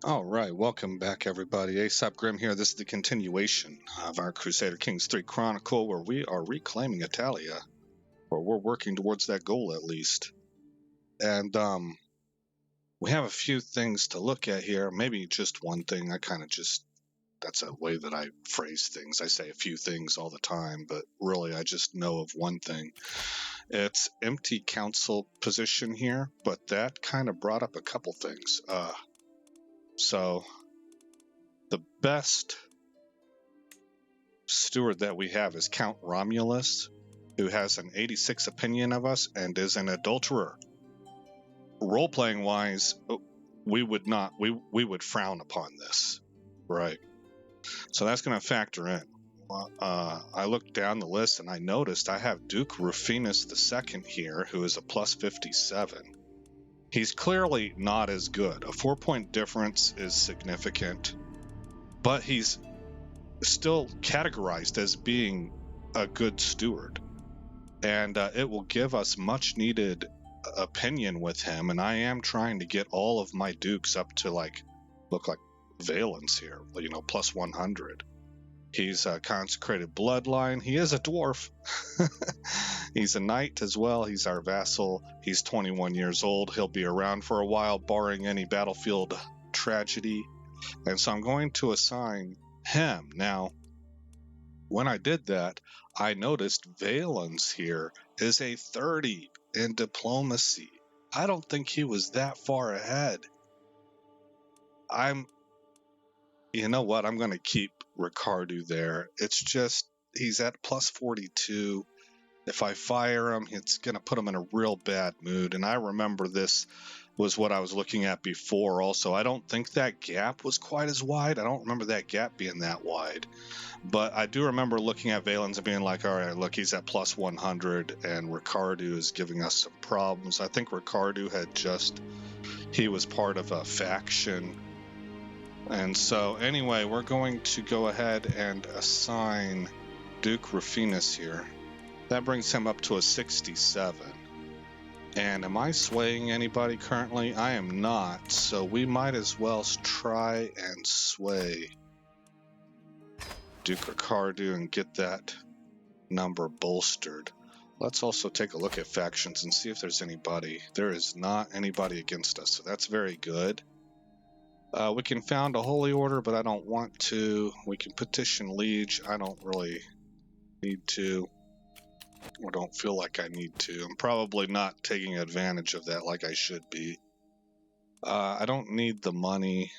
All right, welcome back, everybody. Aesop Grim here. This is the continuation of our Crusader Kings 3 Chronicle, where we are reclaiming Italia, or we're working towards that goal at least. And we have a few things to look at here. Maybe just one thing. That's a way that I phrase things. I say a few things all the time, but really I just know of one thing. It's empty council position here, but that kind of brought up a couple things. So the best steward that we have is Count Romulus, who has an 86 opinion of us and is an adulterer. Role-playing wise, we would frown upon this, right? So that's going to factor in. I looked down the list and I noticed I have Duke Rufinus II here, who is a plus 57. He's clearly not as good. A 4-point difference is significant, but he's still categorized as being a good steward, and it will give us much needed opinion with him. And I am trying to get all of my dukes up to look like Valens here, plus 100. He's a consecrated bloodline. He is a dwarf. He's a knight as well. He's our vassal. He's 21 years old. He'll be around for a while, barring any battlefield tragedy. And so I'm going to assign him. Now, when I did that, I noticed Valens here is a 30 in diplomacy. I don't think he was that far ahead. You know what? I'm going to keep Ricardo there. It's just, he's at plus 42. If I fire him, it's going to put him in a real bad mood. And I remember this was what I was looking at before also. I don't think that gap was quite as wide. I don't remember that gap being that wide. But I do remember looking at Valens and being like, all right, look, he's at plus 100, and Ricardo is giving us some problems. I think Ricardo he was part of a faction. And so anyway, we're going to go ahead and assign Duke Rufinus here. That brings him up to a 67. And am I swaying anybody currently? I am not, so we might as well try and sway Duke Ricardo and get that number bolstered. Let's also take a look at factions and see if there's anybody. There is not anybody against us, so that's very good. We can found a holy order, but I don't want to. We can petition liege. I don't really need to. I don't feel like I need to. I'm probably not taking advantage of that like I should be. I don't need the money.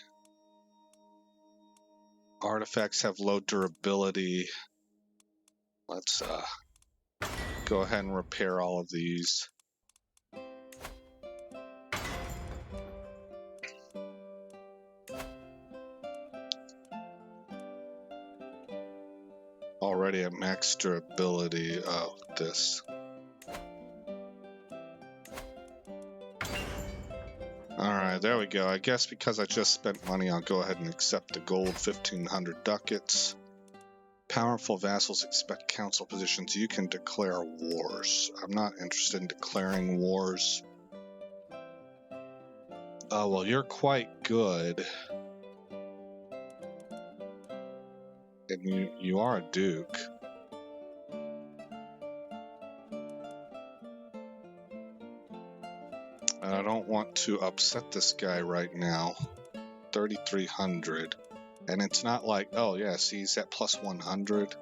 Artifacts have low durability. Let's go ahead and repair all of these. Already at max durability. Oh, this. Alright, there we go. I guess because I just spent money, I'll go ahead and accept the gold 1,500 ducats. Powerful vassals expect council positions. You can declare wars. I'm not interested in declaring wars. Oh, well, you're quite good. And you are a duke. And I don't want to upset this guy right now. 3,300. And it's not like, oh yeah, see, he's at plus 100.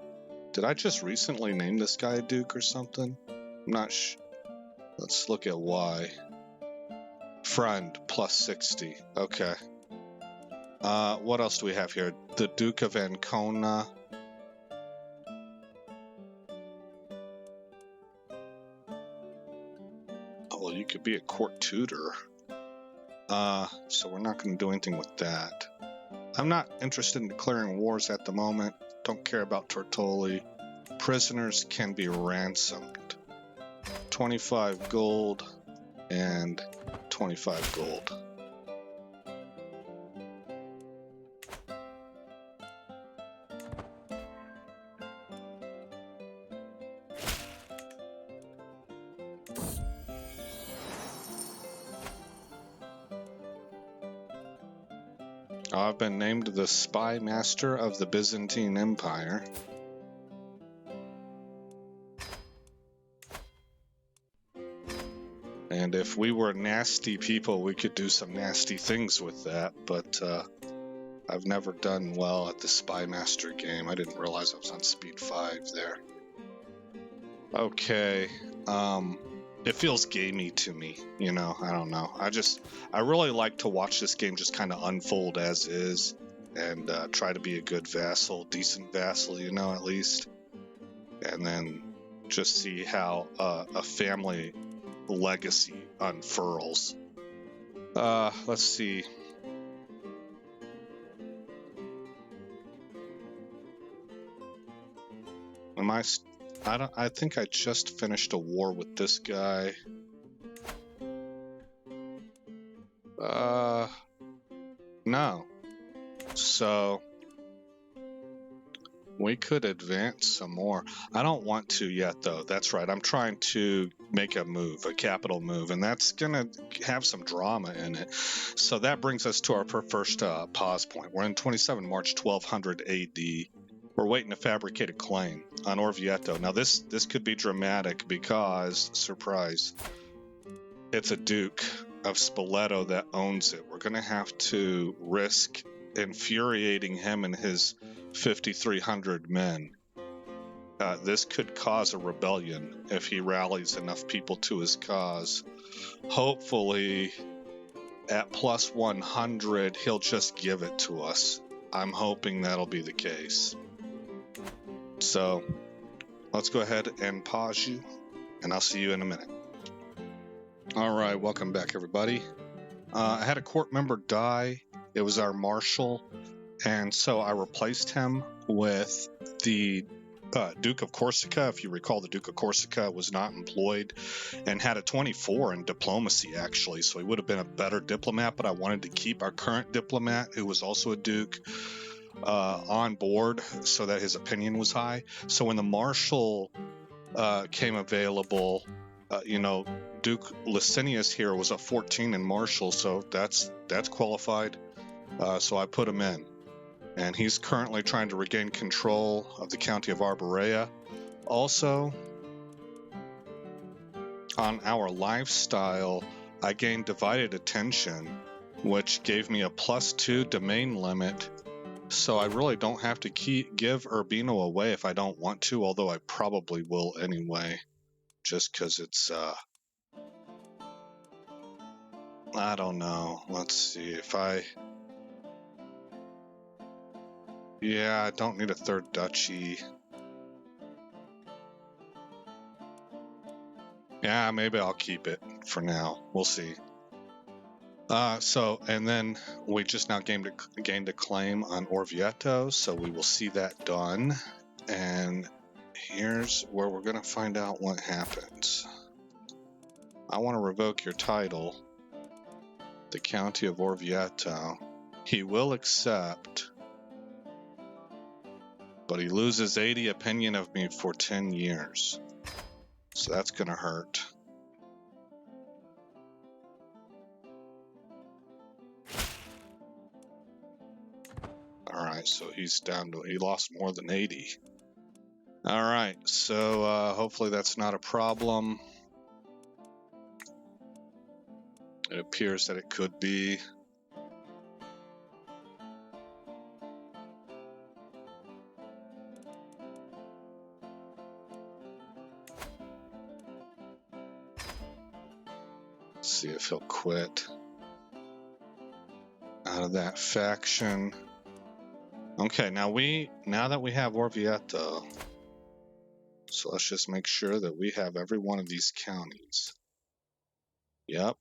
Did I just recently name this guy a duke or something? I'm not sure. Let's look at why. Friend, plus 60. Okay. What else do we have here? The Duke of Ancona. Oh, well, you could be a court tutor. So we're not going to do anything with that. I'm not interested in declaring wars at the moment. Don't care about Tortoli. Prisoners can be ransomed. 25 gold and 25 gold. I've been named the spy master of the Byzantine Empire. And if we were nasty people, we could do some nasty things with that, but I've never done well at the spy master game. I didn't realize I was on speed 5 there. Okay, it feels gamey to me, you know, I don't know. I really like to watch this game just kind of unfold as is, and try to be a good vassal, decent vassal, you know, at least. And then just see how a family legacy unfurls. Let's see. I think I just finished a war with this guy. No. So we could advance some more. I don't want to yet, though. That's right. I'm trying to make a move, a capital move, and that's going to have some drama in it. So that brings us to our first pause point. We're in 27 March 1200 AD. We're waiting to fabricate a claim on Orvieto. Now, this could be dramatic because, surprise, it's a Duke of Spoleto that owns it. We're going to have to risk infuriating him and his 5,300 men. This could cause a rebellion if he rallies enough people to his cause. Hopefully, at plus 100, he'll just give it to us. I'm hoping that'll be the case. So, let's go ahead and pause you, and I'll see you in a minute. All right, welcome back, everybody. I had a court member die. It was our marshal, and so I replaced him with the Duke of Corsica. If you recall, the Duke of Corsica was not employed and had a 24 in diplomacy, actually, so he would have been a better diplomat, but I wanted to keep our current diplomat, who was also a Duke, on board so that his opinion was high. So when the marshal came available, Duke Licinius here was a 14 in marshal, so that's qualified. So I put him in, and he's currently trying to regain control of the county of Arbarea. Also, on our lifestyle, I gained divided attention, which gave me a +2 domain limit. So I really don't have to give Urbino away if I don't want to, although I probably will anyway, just because it's, I don't know. Let's see if yeah, I don't need a third duchy. Yeah, maybe I'll keep it for now. We'll see. And then we just now gained a claim on Orvieto, so we will see that done. And here's where we're going to find out what happens. I want to revoke your title, the County of Orvieto. He will accept, but he loses 80 opinion of me for 10 years. So that's going to hurt. Alright, so he lost more than 80. Alright, so hopefully that's not a problem. It appears that it could be. Let's see if he'll quit out of that faction. Okay, now that we have Orvieto, so let's just make sure that we have every one of these counties. Yep.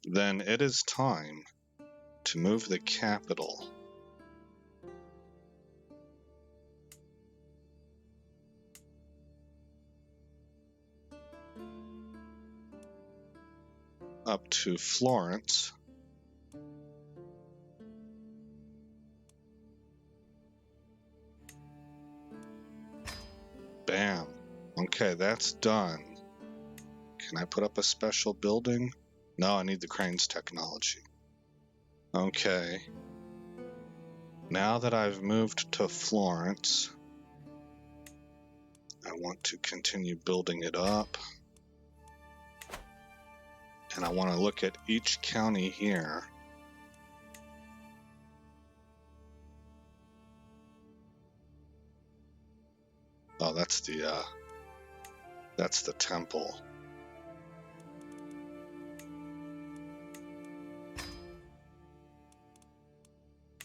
Then it is time to move the capital up to Florence. Bam. Okay, that's done. Can I put up a special building? No, I need the cranes technology. Okay. Now that I've moved to Florence, I want to continue building it up. And I want to look at each county here. Oh, that's the temple.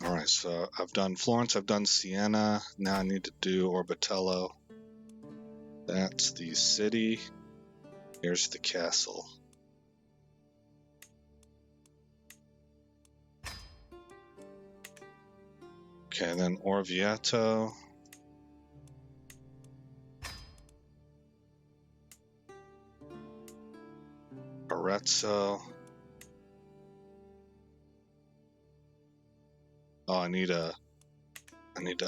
All right, so I've done Florence, I've done Siena. Now I need to do Orbitello. That's the city. Here's the castle. Okay, then Orvieto. Arezzo. Oh, I need to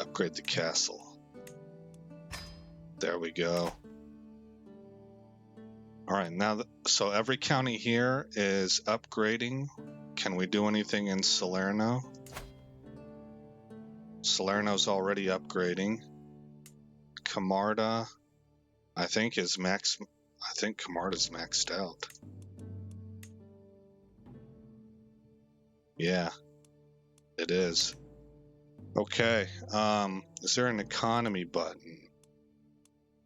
upgrade the castle. There we go. All right, now so every county here is upgrading. Can we do anything in Salerno? Salerno's already upgrading. Camarda, I think Camarda's maxed out. Yeah, it is. Okay, is there an economy button?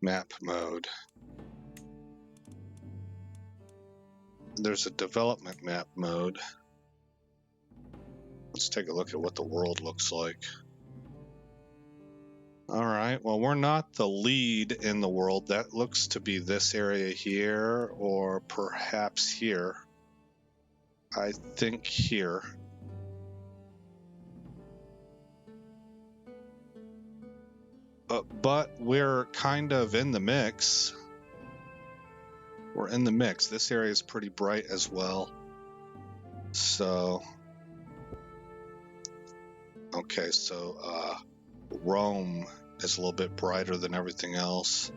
Map mode. There's a development map mode. Let's take a look at what the world looks like. All right, well, we're not the lead in the world. That looks to be this area here, or perhaps here. I think here. But we're kind of in the mix. We're in the mix. This area is pretty bright as well. So, okay, so Rome is a little bit brighter than everything else.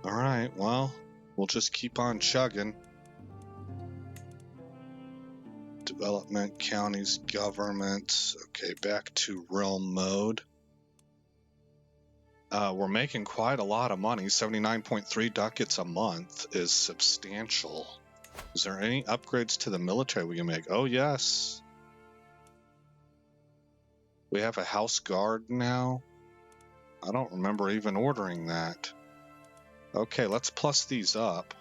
All right, well, we'll just keep on chugging. Development, counties, governments. Okay, back to realm mode. We're making quite a lot of money. 79.3 ducats a month is substantial. Is there any upgrades to the military we can make? Oh, yes. We have a house guard now. I don't remember even ordering that. Okay, let's plus these up.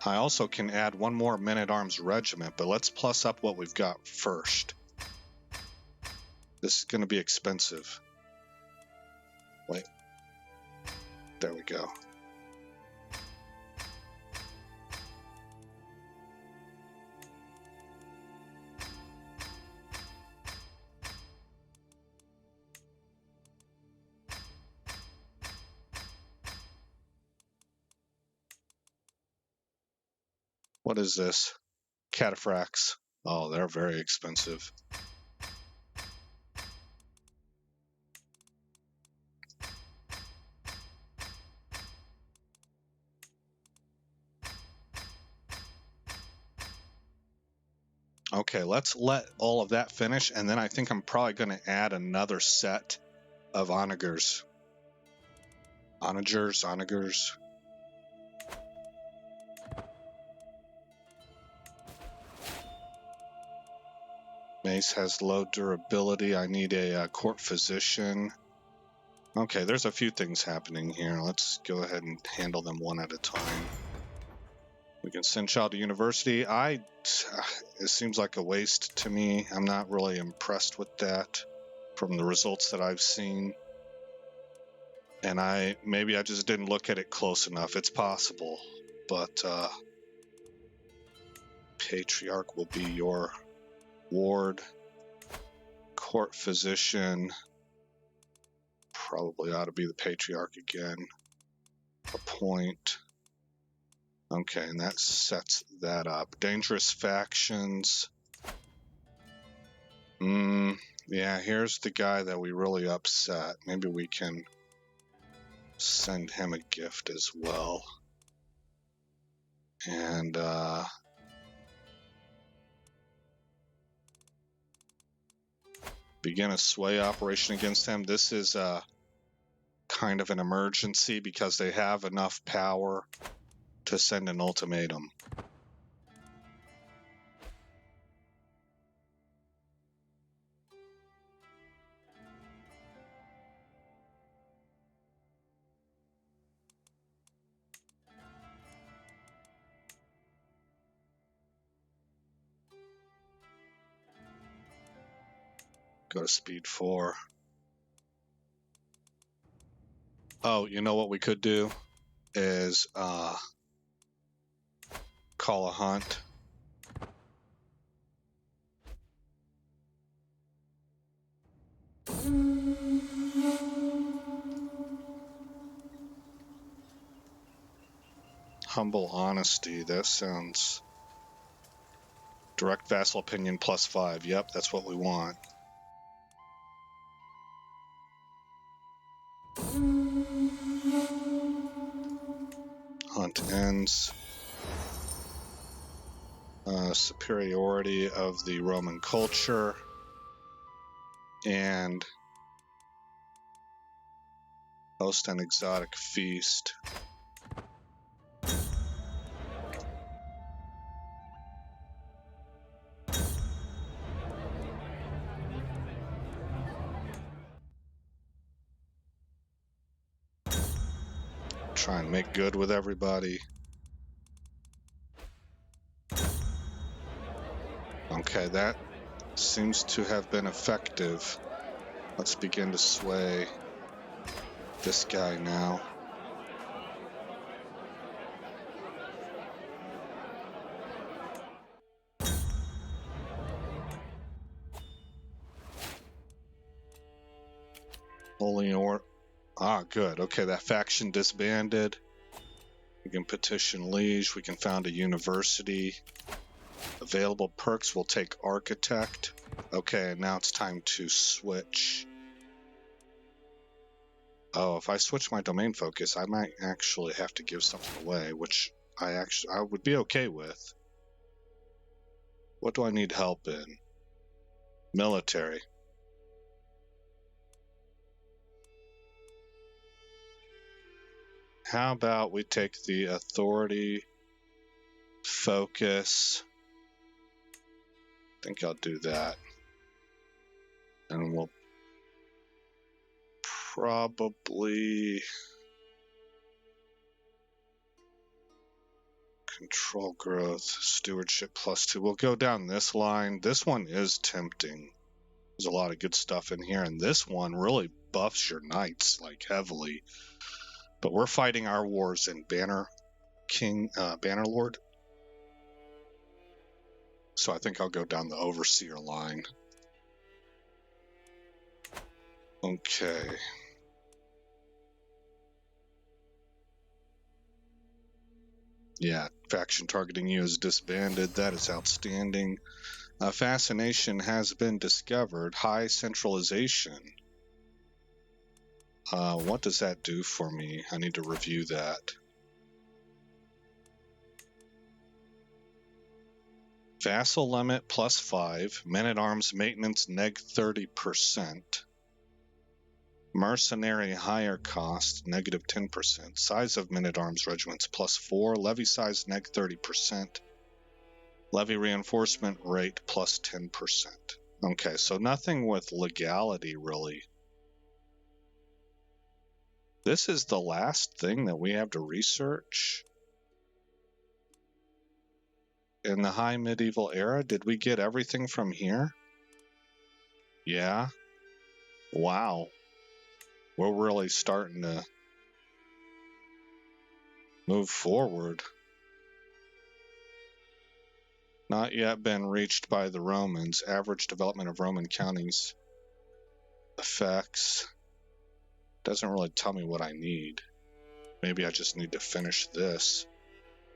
I also can add one more men-at-arms regiment, but let's plus up what we've got first. This is going to be expensive. Wait. There we go. What is this? Cataphracts. Oh, they're very expensive. Okay, let's let all of that finish, and then I think I'm probably going to add another set of onagers. Onagers. Mace has low durability. I need a court physician. Okay, there's a few things happening here. Let's go ahead and handle them one at a time. We can send child to university. It seems like a waste to me. I'm not really impressed with that from the results that I've seen. And maybe I just didn't look at it close enough. It's possible, but Patriarch will be your ward. Court physician probably ought to be the Patriarch again. Appoint. Okay, and that sets that up. Dangerous factions. Yeah, here's the guy that we really upset. Maybe we can send him a gift as well. And Begin a sway operation against them. This is kind of an emergency because they have enough power to send an ultimatum. Go to speed 4. Oh, you know what we could do is call a hunt. Humble honesty, that sounds... Direct vassal opinion +5. Yep, that's what we want. Hunt ends. Superiority of the Roman culture. And host an exotic feast. Try and make good with everybody. Okay, that seems to have been effective. Let's begin to sway this guy now. Holy or... Ah, good. Okay, that faction disbanded. We can petition liege. We can found a university. Available perks, we'll take architect. Okay, now it's time to switch. Oh, if I switch my domain focus, I might actually have to give something away, which I would be okay with. What do I need help in? Military. How about we take the authority focus? I think I'll do that. And we'll probably control growth, stewardship +2. We'll go down this line. This one is tempting. There's a lot of good stuff in here, and this one really buffs your knights like heavily. But we're fighting our wars in Bannerlord. So I think I'll go down the overseer line. Okay. Yeah, faction targeting you is disbanded. That is outstanding. Fascination has been discovered. High centralization. What does that do for me? I need to review that. Vassal limit +5. Men-at-arms maintenance neg 30%. Mercenary higher cost negative 10%. Size of men-at-arms regiments +4. Levy size neg 30%. Levy reinforcement rate +10%. Okay, so nothing with legality really. This is the last thing that we have to research. In the high medieval era, did we get everything from here? Yeah. Wow. We're really starting to move forward. Not yet been reached by the Romans. Average development of Roman counties. Effects. Doesn't really tell me what I need. Maybe I just need to finish this.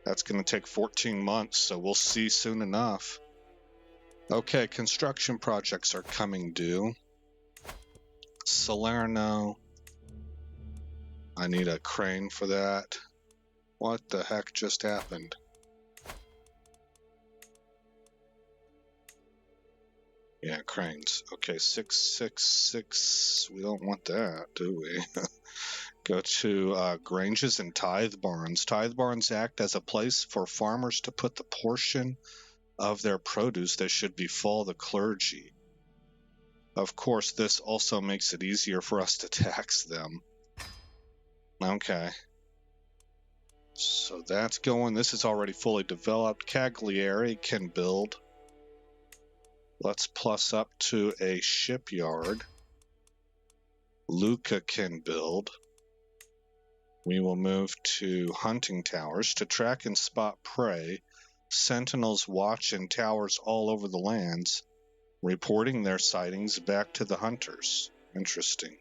That's going to take 14 months, so we'll see soon enough. Okay, construction projects are coming due. Salerno. I need a crane for that. What the heck just happened? Yeah, cranes. Okay, 666. We don't want that, do we? Go to granges and tithe barns. Tithe barns act as a place for farmers to put the portion of their produce that should befall the clergy. Of course, this also makes it easier for us to tax them. Okay. So that's going. This is already fully developed. Cagliari can build. Let's plus up to a shipyard. Lucca can build. We will move to hunting towers to track and spot prey. Sentinels watch in towers all over the lands, reporting their sightings back to the hunters. Interesting.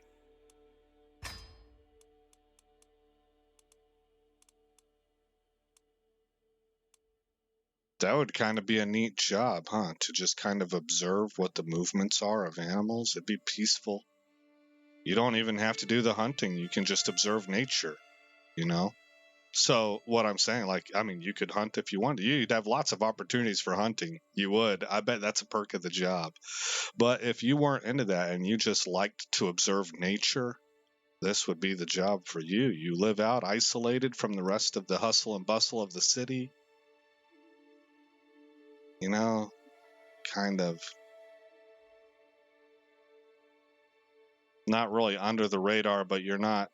That would kind of be a neat job, huh? To just kind of observe what the movements are of animals. It'd be peaceful. You don't even have to do the hunting. You can just observe nature, you know? So what I'm saying, like, I mean, you could hunt if you wanted. You'd have lots of opportunities for hunting. You would. I bet that's a perk of the job. But if you weren't into that and you just liked to observe nature, this would be the job for you. You live out isolated from the rest of the hustle and bustle of the city. You know, kind of not really under the radar, but you're not.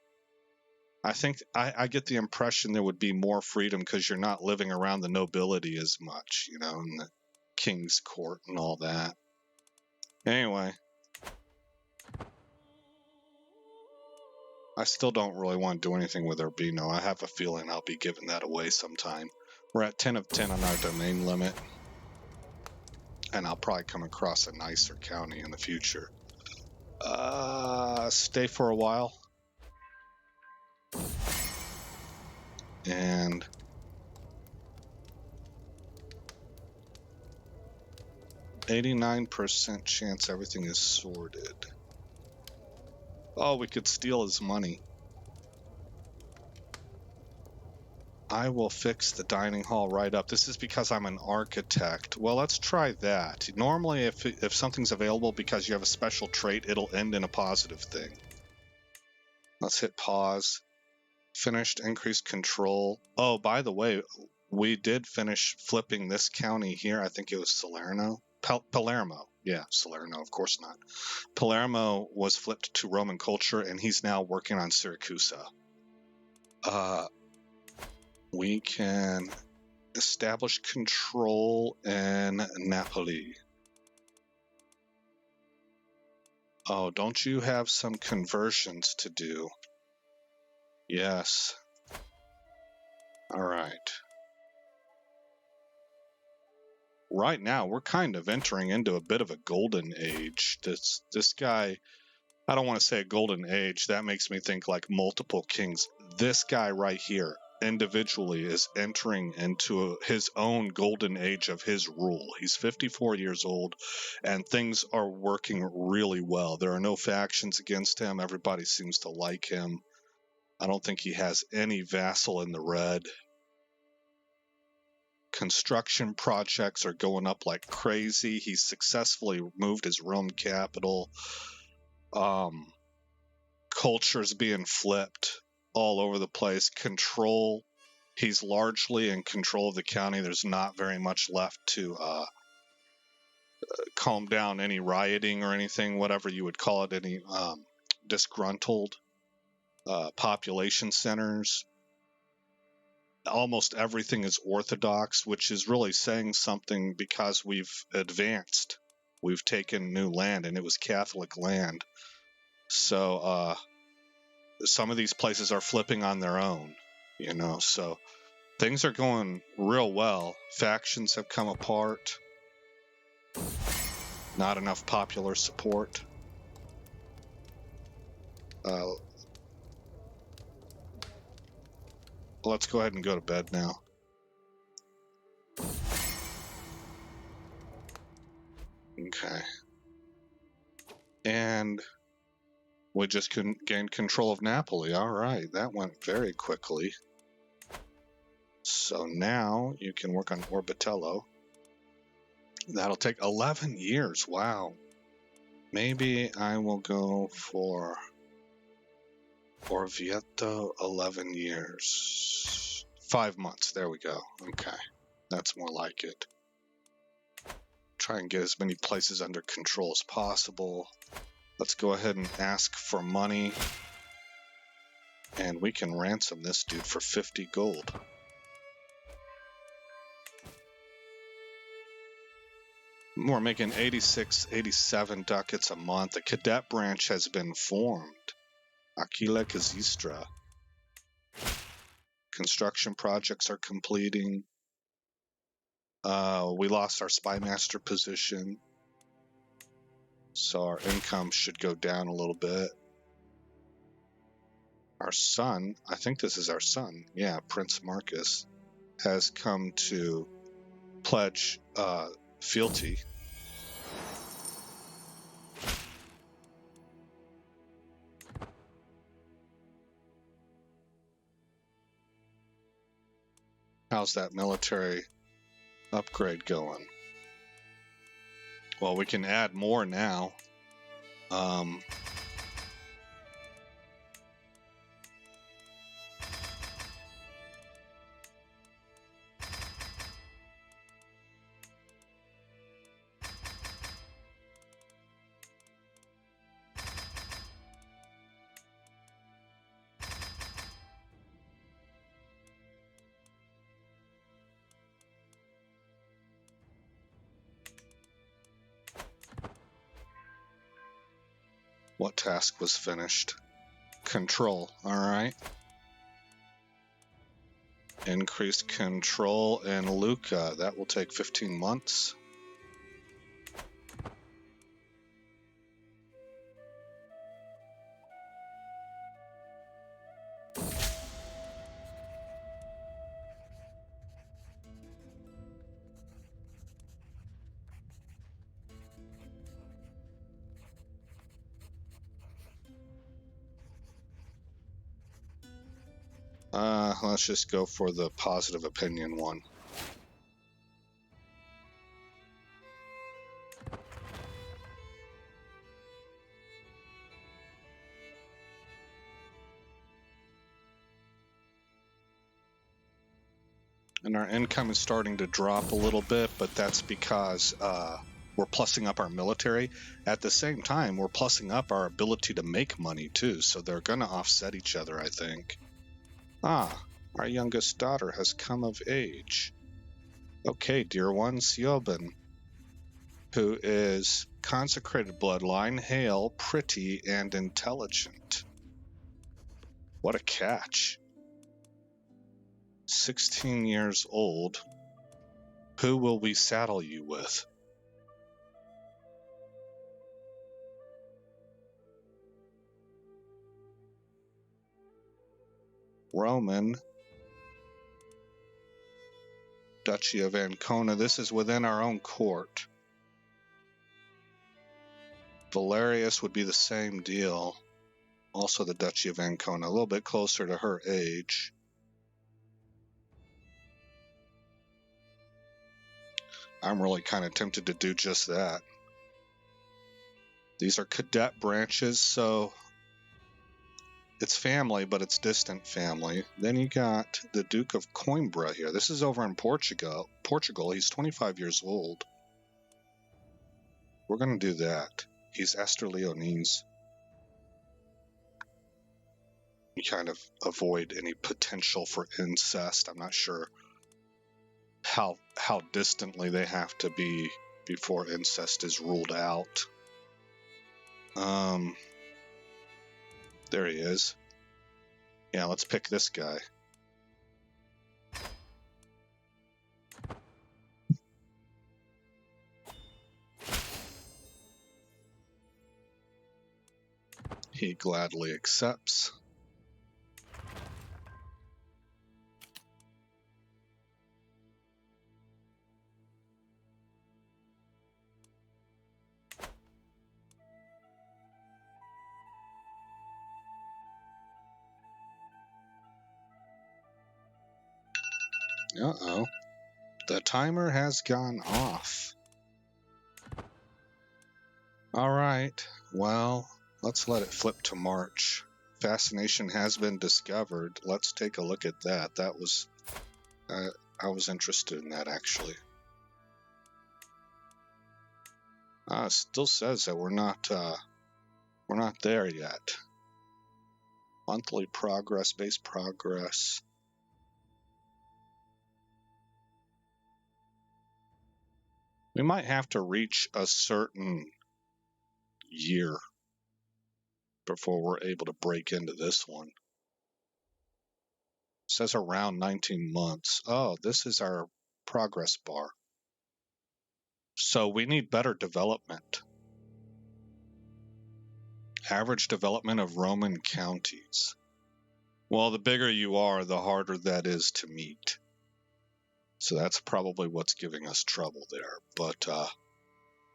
I think I get the impression there would be more freedom because you're not living around the nobility as much, you know, and the king's court and all that. Anyway, I still don't really want to do anything with Urbino. I have a feeling I'll be giving that away sometime. We're at 10 of 10 on our domain limit, and I'll probably come across a nicer county in the future. Stay for a while. And 89% chance everything is sorted. Oh, we could steal his money. I will fix the dining hall right up. This is because I'm an architect. Well, let's try that. Normally, if something's available because you have a special trait, it'll end in a positive thing. Let's hit pause. Finished, increased control. Oh, by the way, we did finish flipping this county here. I think it was Salerno. Palermo. Yeah, Salerno, of course not. Palermo was flipped to Roman culture, and he's now working on Syracusa. We can establish control in Napoli. Oh, don't you have some conversions to do? Yes. All right. Right now, we're kind of entering into a bit of a golden age. This guy, I don't want to say a golden age. That makes me think like multiple kings. This guy right here, individually, is entering into his own golden age of his rule. He's 54 years old, and things are working really well. There are no factions against him. Everybody seems to like him. I don't think he has any vassal in the red. Construction projects are going up like crazy. He's successfully moved his Rome capital. Culture's being flipped all over the place. Control, he's largely in control of the county. There's not very much left to calm down any rioting or anything, whatever you would call it, any disgruntled population centers. Almost everything is Orthodox, which is really saying something because we've advanced. We've taken new land, and it was Catholic land. So some of these places are flipping on their own, you know, so things are going real well. Factions have come apart. Not enough popular support. Let's go ahead and go to bed now. Okay. And we just gained control of Napoli. All right, that went very quickly. So now you can work on Orbitello. That'll take 11 years. Wow. Maybe I will go for Orvieto, 11 years. 5 months. There we go. Okay. That's more like it. Try and get as many places under control as possible. Let's go ahead and ask for money. And we can ransom this dude for 50 gold. We're making 86, 87 ducats a month. A cadet branch has been formed. Aquila Kazistra. Construction projects are completing. We lost our spymaster position, so our income should go down a little bit. Our son, I think this is our son, yeah, Prince Marcus, has come to pledge fealty. How's that military upgrade going? Well, we can add more now. What task was finished? Control, all right. Increased control in Lucca. That will take 15 months. Let's just go for the positive opinion one. And our income is starting to drop a little bit, but that's because we're plussing up our military. At the same time, we're plussing up our ability to make money too, so they're going to offset each other, I think. Our youngest daughter has come of age. Okay, dear one, Siobhan, who is consecrated bloodline, hale, pretty, and intelligent. What a catch. 16 years old. Who will we saddle you with? Roman. Duchy of Ancona. This is within our own court. Valerius would be the same deal. Also the Duchy of Ancona, a little bit closer to her age. I'm really kind of tempted to do just that. These are cadet branches, so it's family, but it's distant family. Then you got the Duke of Coimbra here. This is over in Portugal. He's 25 years old. We're going to do that. He's Esther Leonese. You kind of avoid any potential for incest. I'm not sure how distantly they have to be before incest is ruled out. There he is. Yeah, let's pick this guy. He gladly accepts. Uh-oh. The timer has gone off. Alright, well, let's let it flip to March. Fascination has been discovered. Let's take a look at that. That was... I was interested in that, actually. It still says that we're not there yet. Monthly progress, base progress. We might have to reach a certain year before we're able to break into this one. It says around 19 months. Oh, this is our progress bar. So we need better development. Average development of Roman counties. Well, the bigger you are, the harder that is to meet. So that's probably what's giving us trouble there. But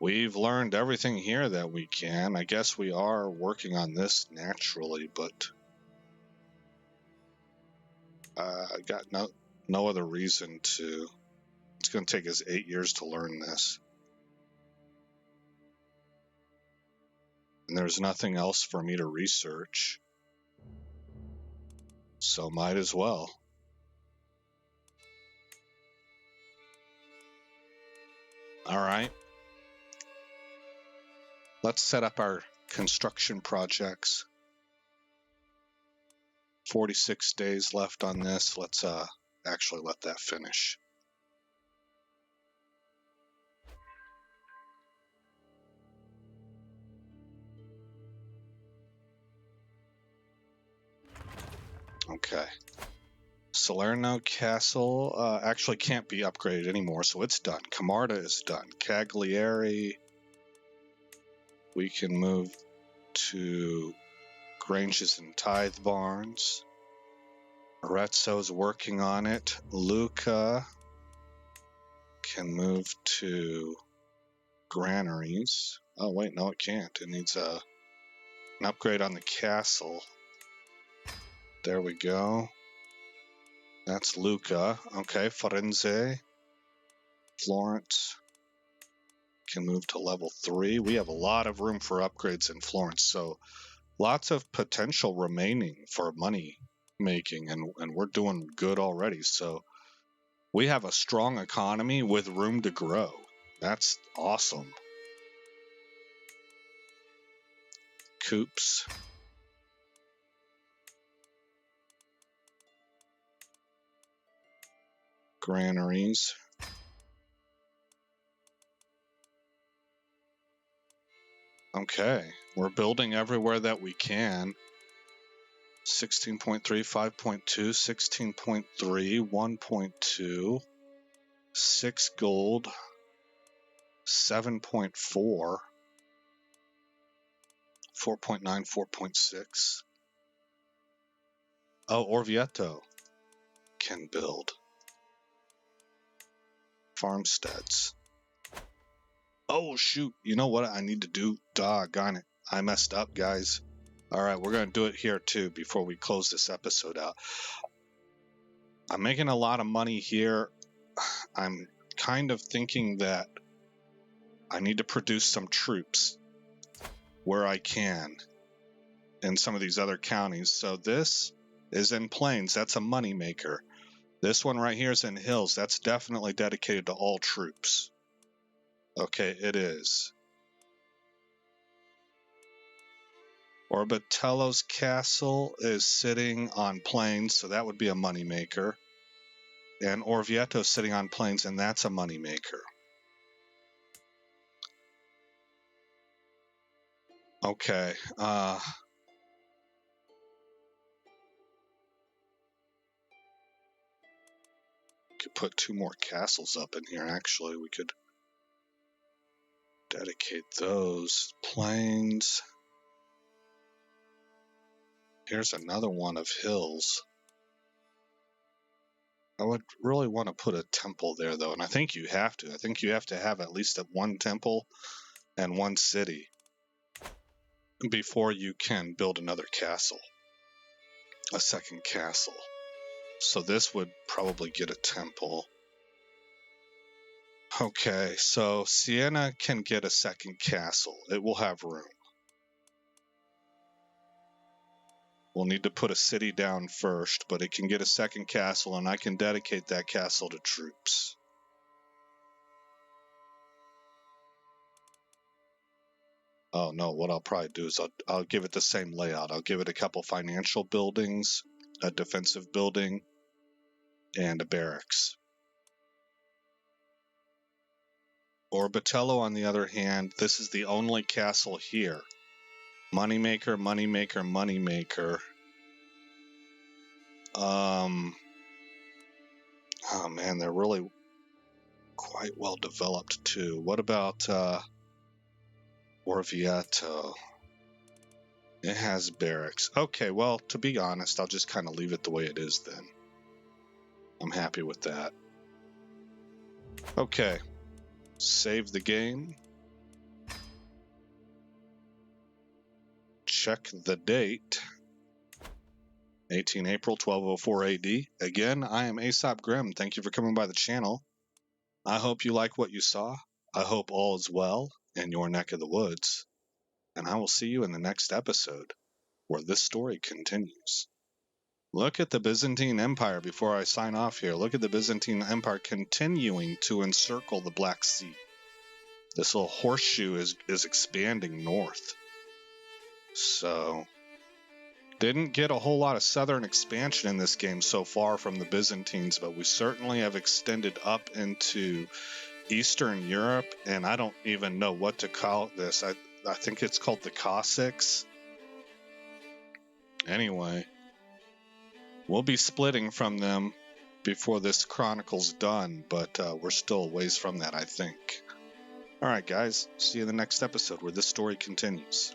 we've learned everything here that we can. I guess we are working on this naturally, but I got no other reason to. It's going to take us 8 years to learn this. And there's nothing else for me to research. So might as well. All right. Let's set up our construction projects. 46 days left on this. Let's actually let that finish. Okay. Salerno Castle actually can't be upgraded anymore, so it's done. Camarda is done. Cagliari, we can move to Granges and Tithe Barns. Arezzo's working on it. Lucca can move to granaries. Oh wait, no it can't. It needs an upgrade on the castle. There we go. That's Lucca. Okay, Firenze. Florence can move to level 3. We have a lot of room for upgrades in Florence, so lots of potential remaining for money making, and we're doing good already. So we have a strong economy with room to grow. That's awesome. Coops. Granaries. Okay, we're building everywhere that we can. 16.3, 5.2, 16.3, 1.2, 6 gold, 7.4, 4.9, 4.6. Oh, Orvieto can build. Farmsteads. Oh, shoot. You know what I need to do? Doggone it. I messed up, guys. All right, we're going to do it here, too, before we close this episode out. I'm making a lot of money here. I'm kind of thinking that I need to produce some troops where I can in some of these other counties. So this is in plains. That's a money maker. This one right here is in hills. That's definitely dedicated to all troops. Okay, it is. Orbitello's castle is sitting on plains, so that would be a money maker. And Orvieto sitting on plains, and that's a money maker. Okay. Could put 2 more castles up in here, actually. We could dedicate those. Plains. Here's another one of hills. I would really want to put a temple there, though, and I think you have to. I think you have to have at least one temple and 1 city before you can build another castle, a second castle. So this would probably get a temple. Okay, so Siena can get a second castle. It will have room. We'll need to put a city down first, but it can get a second castle, and I can dedicate that castle to troops. Oh no, what I'll probably do is I'll give it the same layout. I'll give it a couple financial buildings, a defensive building, and a barracks. Orbitello, on the other hand, this is the only castle here. Moneymaker, moneymaker, moneymaker. Oh man, they're really quite well developed too. What about Orvieto? It has barracks. Okay, well, to be honest, I'll just kind of leave it the way it is then. I'm happy with that. Okay, save the game. Check the date. 18 April, 1204 AD. Again, I am Aesop Grimm. Thank you for coming by the channel. I hope you like what you saw. I hope all is well in your neck of the woods. And I will see you in the next episode, where this story continues. Look at the Byzantine Empire before I sign off here. Look at the Byzantine Empire continuing to encircle the Black Sea. This little horseshoe is expanding north. So, didn't get a whole lot of southern expansion in this game so far from the Byzantines, but we certainly have extended up into Eastern Europe, and I don't even know what to call this. I think it's called the Cossacks. Anyway, we'll be splitting from them before this chronicle's done, but we're still a ways from that, I think. All right, guys, see you in the next episode where this story continues.